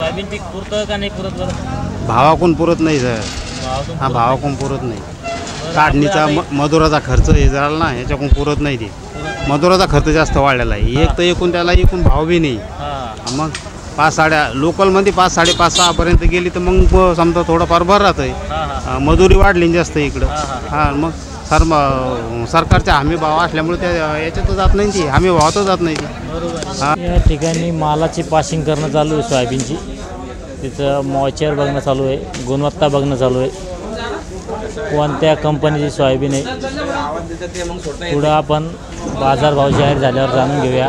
Soybean पीक पुरतं का नाही पुरत बरं? भावाकून पुरत नाही सर. भावातून हा पुरत भावाकून पुरत नाही. बरं, काढणीचा आपलं मजुराचा खर्च हे झाला ना, ह्याच्याकून पुरत नाही ते. मजुराचा खर्च जास्त वाढलेला आहे. एक तर एकूण त्याला एकूण भाव बी नाही. हां मग 5-6 लोकलमध्ये 5, 5.5, 6पर्यंत गेली तर मग समजा थोडंफार बरं राहतंय. हां हां मजुरी वाढली जास्त इकडं. हां, हां मग सरकारचा हमी भाव असल्यामुळे त्या याच्यात जात नाही ती, हमी भावात जात नाही ती. बरोबर. या ठिकाणी मालाची पासिंग करणं चालू आहे सोयाबीनची. तिचं मॉइश्चर बघणं चालू आहे, गुणवत्ता बघणं चालू आहे, कोणत्या कंपनीची सोयाबीन आहे. पुढं आपण बाजारभाव जाहीर झाल्यावर जाणून घेऊया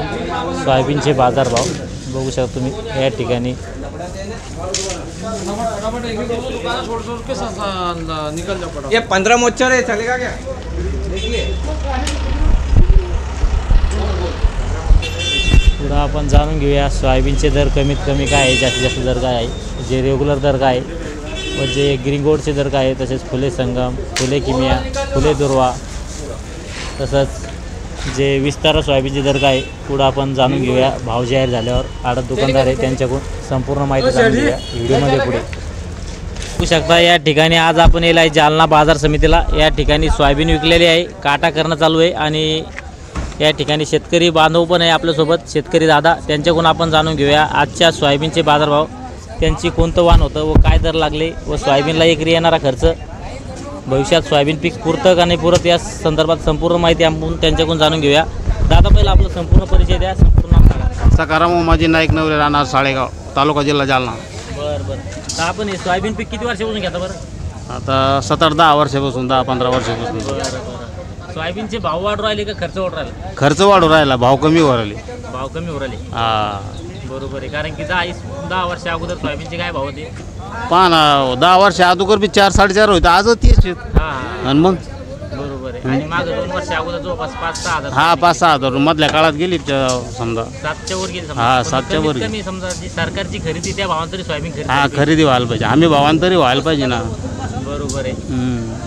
सोयाबीनचे बाजारभाव. बघू शकता तुम्ही या ठिकाणी ये 15 मोच्चर है, चलेगा क्या? पुढं आपण जाणून घेऊया सोयाबीनचे दर कमीत कमी काय आहे, जास्तीत जास्त दर काय आहे, जे रेग्युलर दर काय आहे व जे ग्रीनगोल्डचे दर काय आहे, तसेच फुले संगम, फुले किमिया, फुले दुर्वा, तसंच जे विस्तार सोयाबीनचे दर काय आहे. पुढं आपण जाणून घेऊया भाव जाहीर झाल्यावर. आडत दुकानदार आहे त्यांच्याकडून संपूर्ण माहिती जाणून घेऊया व्हिडिओमध्ये. पुढे बघू शकता या ठिकाणी आज आपण येईल आहे जालना बाजार समितीला. या ठिकाणी सोयाबीन विकलेली आहे, काटा करणं चालू आहे आणि या ठिकाणी शेतकरी बांधव पण आहे आपल्यासोबत, शेतकरी दादा. त्यांच्याकडून आपण जाणून घेऊया आजच्या सोयाबीनचे बाजारभाव, त्यांची कोणतं वाण होतं व काय दर लागले व सोयाबीनला एकरी येणारा खर्च, भविष्यात सोयाबीन पीक पुरतं का नाही पुरत, या संदर्भात संपूर्ण माहिती आपण त्यांच्याकडून जाणून घेऊया. दादा पहिला आपलं संपूर्ण परिचय द्या, संपूर्ण नाव सांगा. सकाराम उमाजी नाईक नवरे, राहणार साळेगाव, तालुका जिल्हा जालना. बरं बरं. तर आपण हे सोयाबीन पीक किती वर्षापासून घेता बरं? आता 17-10 वर्षापासून, 10-15 वर्षापासून. बरं बरं. सोयाबीनचे भाव वाढू राहिले का खर्च वाढू राहिला? खर्च वाढू राहिला, भाव कमी होऊ राहिले. भाव कमी होऊ राहिले. हा बरोबर आहे, कारण की 10 वर्ष अगोदर सोयाबीनचे काय भाव होते? पहा ना, 10 वर्ष अगोदर बी 4-4.5 होते, आज तेच आहेत. हां हां आणि मग बरोबर आहे. आणि मागं 2 वर्ष अगोदर जवळपास 5-6 हजार. हा 5-6 हजार मधल्या काळात गेली समजा. 7च्या वर गेली समजा. हां, पण 7च्या वर कमीत कमी समजा जी सरकारची खरेदी त्या भावानं तरी सोयाबीन खरेदी हा झाली. खरेदी व्हायला पाहिजे, आम्ही भावांतरी व्हायला पाहिजे ना. बरोबर आहे.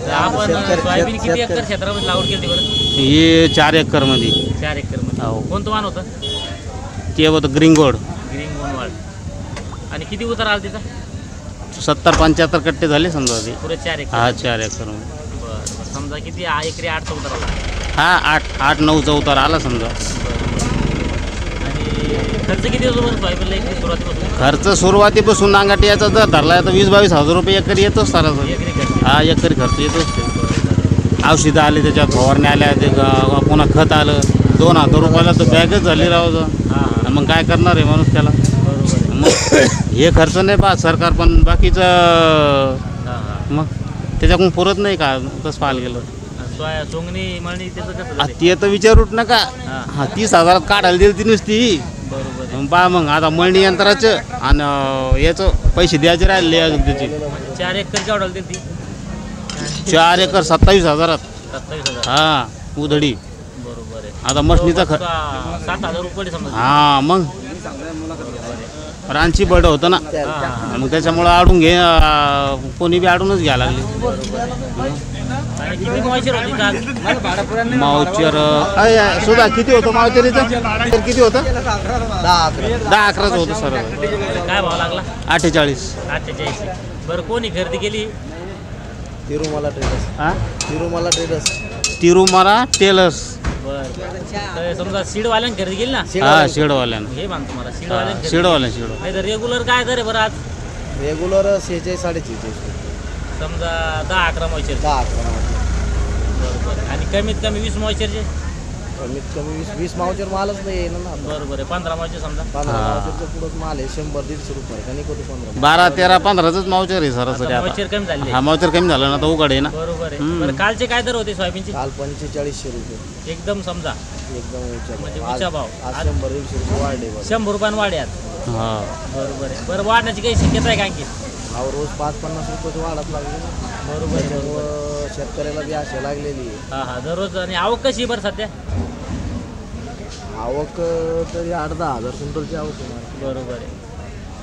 तर आपण सोयाबीन किती एकर क्षेत्रामध्ये लागवड केली बरं? हे 4 एकरमध्ये 4 एकर मध्ये. हो. कोणतं वाण होतं? ते होतं ग्रीनगोल्ड. ग्रीन गोनवाड. आणि किती उतार आला तिचा? 70-75 कट्टे झाले समजा ते. पुरे 4 एकर. हा 4 एकरमध्ये. बरं. समजा किती एकरी 8चा उतार आला. हा 8-9चा उतार आला समजा. आणि खर्च किती होतो बरं सोयाबीनला एकरी सुरुवातीपासून? खर्च सुरुवातीपासून नांगाटी याचा जर धरला तर 20-22 हजार रुपये एकरी येतोच सरासरी. एकरी खर्च. हा एकरी खर्च येतोच ते. औषधं आले, त्याच्यात फवारण्या आल्या, ते पुन्हा खत आलं. 2,000 रुपयाला तर बॅगच झाली राव. हां हां मग काय करणार आहे माणूस त्याला. बरोबर आहे. मग हे खर्च नाही पाहत सरकार, पण बाकीचं हां हां. मग त्याच्याकडून पुरत नाही का तसं पाहायला गेलं. सोंगणी मळणी त्याचं कसं आ, झालं? ते तर विचारूच नका. हां हा 30,000 काढायला दिली ती नुसती. बरोबर आहे. पहा मग आता मळणी यंत्राचं आणि याचं पैसे द्यायचे राहिले अजून त्याचे. 4 एकर केवढा दिली ती? 4 एकर 27,000. 27,000. हा उधडी. बरोबर आहे. आता मशनीचा 7,000 रुपये समजा. हा मग रांची बड होतं ना, हां मग त्याच्यामुळं आडून कोणी बी आडूनच घ्यायला लागली. आणि किती मॉइश्चर होती का? मावचर सुद्धा किती होतं मावचरीचं? किती होतं? 10-11 होतं सर. काय भाव लागला? 48. 48. बरं, कोणी खरेदी केली? तिरुमला ट्रेडर्स. हा तिरुमला ट्रेडर्स. तिरुमारा टेलर्स. बरं. तर समजा सीडवाल्यानं खरेदी केली ना? हा शेडवाल्यानं. हे मानतो मला सीडवाल्यानं. शेडवाल्यानं. नाही तर रेग्युलर काय करे बरं आज? रेग्युलर 46-46. समजा 10-11 मॉइश्चर. 10-11. बरोबर. आणि कमीत कमी 20 मॉइश्चरचे? कमीत कमी 20 मावचर मालच नाही येईल ना. बरोबर आहे. 15 मॉइश्चर समजा. 15 मावचरचं पुढं माल आहे 100-150 रुपये. कणी कधी 15. 12-13-15च मावचर आहे सरासरी आता. मॉइश्चर कमी झाले. हा मावचर कमी झालं ना, आता उघड आहे ना. बरोबर आहे. बरं, कालचे काय दर होते सोयाबीनचे? काल 4500 रुपये. एकदम समजा एकदम म्हणजे उच्च. उच्च भाव. आज 100-150 रुपये वाढले बघ. 100 रुपयानं वाढ्यात. हा बरोबर आहे. बरं, वाढण्याची काही शक्यता आहे का आणखी? अहो रोज 5-50 रुपये वाढत लागले ना. बरोबर आहे. त्यामुळं शेतकऱ्याला बी आशा लागलेली आहे. हां हां. दररोज. आणि आवक कशी आहे बरं सध्या? आवक तरी 8-10 हजार क्विंटलची आवक आहे. बरोबर आहे.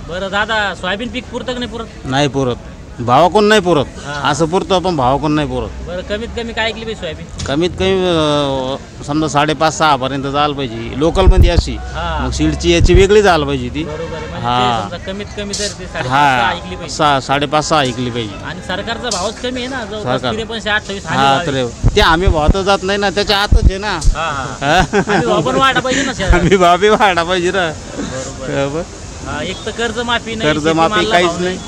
बरं दादा, सोयाबीन पीक पुरतं का नाही पुरत? नाही पुरत. भावाकडून नाही पुरत, हा. असं पुरतं आपण भावाकडून नाही पुरत. बरं कमीत कमी काय ऐकली पाहिजे सोयाबीन? कमीत कमी समजा 5.5-6 पर्यंत जायला पाहिजे लोकलमध्ये अशी. हा. मग सीडची याची वेगळी जायला पाहिजे ती. बरोबर आहे. म्हणजे हा. ते समजा कमीत कमी तर ते 5.5 हा ऐकली पाहिजे. 5.5-6 ऐकली पाहिजे. आणि सरकारचा भावच कमी आहे ना, जवळपास सरकार. 53-28 हा तर ते आम्ही भावात जात नाही ना, त्याच्या आतच आहे ना. भाव पण वाढा पाहिजे ना शेतात. आम्ही भावी वाढा पाहिजे ना. बरोबर. हा, एक तर कर्जमाफी नाही, कर्जमाफी शेतीमालाला काहीच भाव नाही.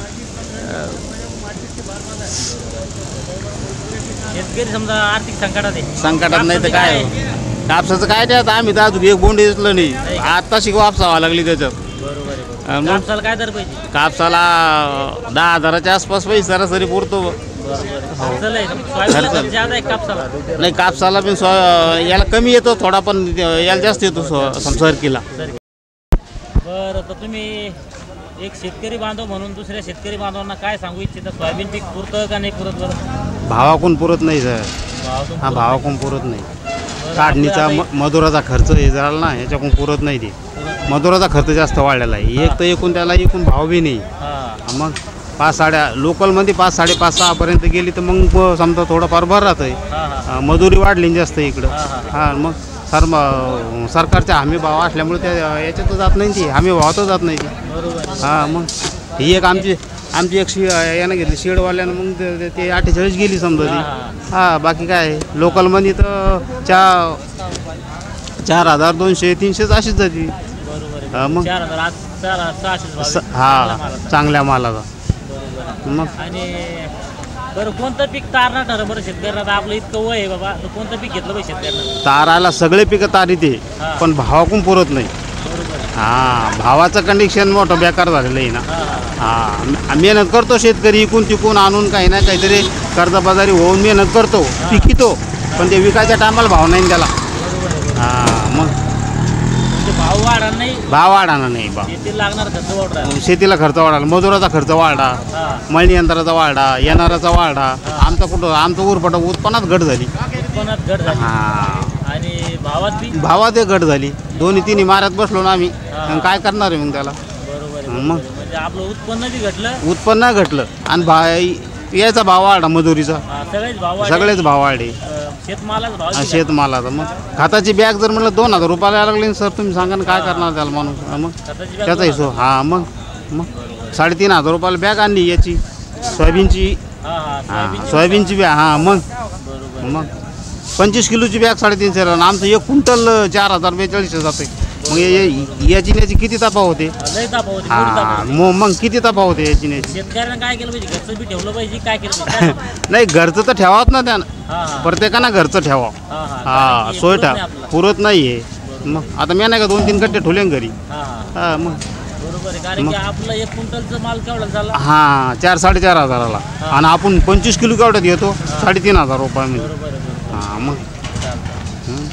शेतकरी समजा आर्थिक संकटात आहे. संकटात नाही तर कापसाची काय कापसाचं काय त्यात आम्ही तर अजून एक बोंड घेतलं नाही, आता शिकवा वापसावा लागली त्याच्यात. बरोबर आहे, बरोबर. मग? कापसाला काय दर पाहिजे? कापसाला 10,000च्या आसपास पैसे सरासरी पुरतो. खर्च लय. सोयाबीनला खर्च. खर्च जादा आहे कापसाला. नाही कापसाला पण याला कमी येतो थोडा, पण याला जास्त येतो सरकीला. बरं, तर तुम्ही एक शेतकरी बांधव म्हणून दुसऱ्या शेतकरी बांधवांना काय सांगू इच्छिता? सोयाबीन पीक पुरतं का नाही पुरत? बरं, भावाकडून पुरत नाही सर. भावातून हा पुरत भावाकडून पुरत नाही. बरं, काढणीचा आपलं आता मजुराचा खर्च हे झाला ना, ह्याच्याकडून पुरत नाही ते. मजुराचा खर्च जास्त वाढलेला आहे. एक तर एकूण त्याला एकूण भाव बी नाही. हा, मग 5-6 लोकलमध्ये 5-5.5-6 पर्यंत गेली तर मग समजा थोडंफार बरं राहतंय. हा, हा. मजुरी वाढली जास्त इकडं. हा, हा मग सरकारच्या हमी भाव असल्यामुळे त्या याच्यात जात नाही ती, हमी भावातच जात नाही ती. बरोबर आहे. हा मग ही एक आमची एक यानं घेतली शेडवाल्यानं, मग ते 48 गेली समजा ती. हा बाकी काय लोकलमध्ये तर 4,200-300 अशीच जाती. बरोबर हा, आहे. मग 4,000 आज 600 भाव आहे. चांगला हा माल आता. चांगल्या मालाचा. बरोबर आहे. मग आणि बरं कोणतं पीक तारणार ठरलं बरं शेतकऱ्यांना? आता आपलं इतकं वय आहे बाबा, तर कोणतं पीक घेतलं पाहिजे शेतकऱ्यांना? ताराला सगळे पिकं तारीते, हा. पण भावाकडून पुरत नाही. बरोबर आहे. हा भावाचं कंडिशन मोठं बेकार झालेलं आहे ना. हा, हा मेहनत करतो शेतकरी, इकून तिकून आणून काही ना काहीतरी कर्जबाजारी होऊन मेहनत करतो, पिकितो, पण ते विकायच्या टायमाला भाव नाही त्याला. बरोबर आहे. हा मग म्हणजे भाव वाढा नाही, भाव वाढाना नाही भाव. शेतीला लागणार खर्च वाढला. शेतीला खर्च वाढाला, मजुराचा खर्च वाढा, हा, मळणी यंत्राचा वाढा, येणाराचा वाढा. आमचं उरफाट उत्पन्नात घट झाली. उत्पन्नात घट झाली हा आणि भावात बी. भावात एक घट झाली. दोन्ही तिन्ही माऱ्यात बसलो ना आम्ही. हा. मग काय करणार आहे मग त्याला? बरोबर आहे. मग म्हणजे आपलं उत्पन्न बी घटलं. उत्पन्न घटलं आणि याचा भाव वाढला, मजुरीचा. हा, सगळेच भाव वाढले. सगळेच भाव वाढले. शेतमालाच भाव हा, बी शेतमालाचा. मग खताची बॅग जर म्हणलं 2,000 रुपयाला यायला लागली सर, तुम्ही सांगा ना काय करणार त्याला माणूस? हा, मग घटली. खताची बॅग त्याचा हिशोब. हा मग 3,500 रुपयाला बॅग आणली याची सोयाबीनची. हा, हा, हा सोयाबीनची बॅग. हा मग बरोबर. 25 किलोची बॅग 350 आणि आमचं 1 क्विंटल 4,042 जाते. मग याची याची किती तपा होते? लय ताप होते, मोठी ताप हा होते. मग किती तपा होते याची याची? शेतकऱ्यांना काय केलं पाहिजे? घरचं बी ठेवलं पाहिजे, काय केलं पाहिजे? नाही घरचं तर ठेवावंच ना त्यानं. हा, हा, प्रत्येकानं घरचं ठेवावं. हा, हा. हा कारण की सोय पुरत नाही ठेव आपलं. पुरत नाही आहे. मग आता मी नाही का 2-3 गड्डे ठेवले ना घरी. हा, हा. हा मग बरोबर आहे. कारण की आपलं 1 क्विंटलचं माल केवढा झाला? हा 4-4.5 हजाराला. आणि आपण 25 किलो केवढ्यात घेतो? 3,500 रुपयामध्ये. बरोबर आहे, बरोबर. हा मग चालतं.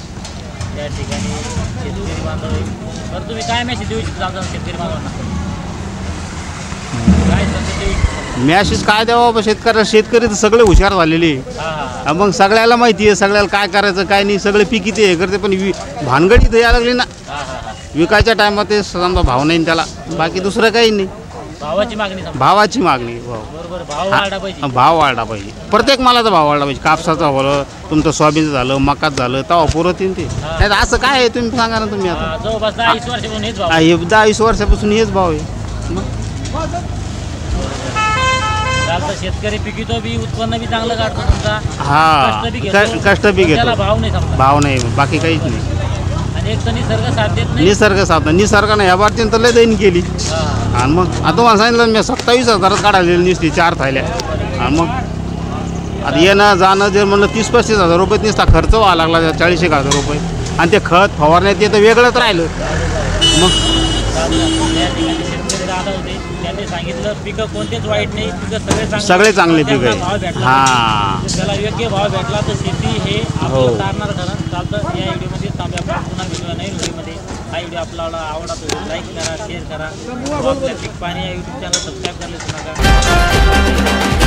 त्या ठिकाणी शेतकरी बांधव आहे. तर तुम्ही काय मेसेज देऊ इच्छिता आमच्या शेतकरी बांधवांना? काय संदेश देऊ इच्छिता? मॅसेज काय द्यावा बाबा शेतकऱ्याला? शेतकरी तर सगळे हुशार झालेले आहे. हा, हा. हा, मग सगळ्याला माहिती आहे, सगळ्याला काय करायचं काय नाही, सगळे पिकी ते हे करते, पण भानगडी तर यायला लागली ना. हा, हा, हा. विकायच्या टायमात ते समजा भाव नाही त्याला, बाकी दुसरं काही नाही. भावाची मागणी समजा. भावाची मागणी. बरोबर, भाव वाढला पाहिजे. भाव वाढला पाहिजे, प्रत्येक मालाचा भाव वाढला पाहिजे. कापसाचा झालं, तुमचं सोयाबीनचं झालं, मकाचं झालं, तवा पुरत येईल ते. नाही तर असं काय आहे तुम्ही सांगा ना तुम्ही आता. हा, जवळपास 10-20 वर्षापासून हेच भाव. हा, हे 10-20 वर्षापासून हेच भाव आहे. मग चालतं. शेतकरी पिकितो बी, उत्पन्न बी चांगलं काढतो तुमचा. हा कष्ट बी घेतो. कष्ट बी पण त्याला घेतो, भाव नाही समजा. भाव नाही, बाकी काहीच नाही. आणि एक तर निसर्ग साथ देत नाही. निसर्ग साधना, निसर्गाने ह्या बारतीन तर लय दैन केली. हा, आणि मग आता तुम्हाला सांगितलं मी 27,000 काढायला नुसती 4 थायल्या. आणि मग आता येणं जाणं जर म्हणलं 30-35 हजार रुपये नुसता खर्च व्हावा लागला, 40,000 रुपये. आणि ते खत फवारण्यात ते तर वेगळंच राहिलं. मग त्या ठिकाणी शेतकरी दादा होते, त्यांनी सांगितलं पिकं कोणतेच वाईट नाही, पिकं सगळे चांगले पिकं त्यांना भाव आहे. भेटला. हा त्याला योग्य भाव भेटला तर शेती हे हो. आपलं तारणार ठरण. चालतं. या व्हिडिओमध्ये थांबूया. आपण पुन्हा व्हिडिओ नाही व्हिडिओमध्ये. हा व्हिडिओ आपल्याला आवडला तर लाईक करा, शेअर करा. आपल्या पीक पाणी या यूट्यूब चॅनल सबस्क्राईब करायला विसरू नका.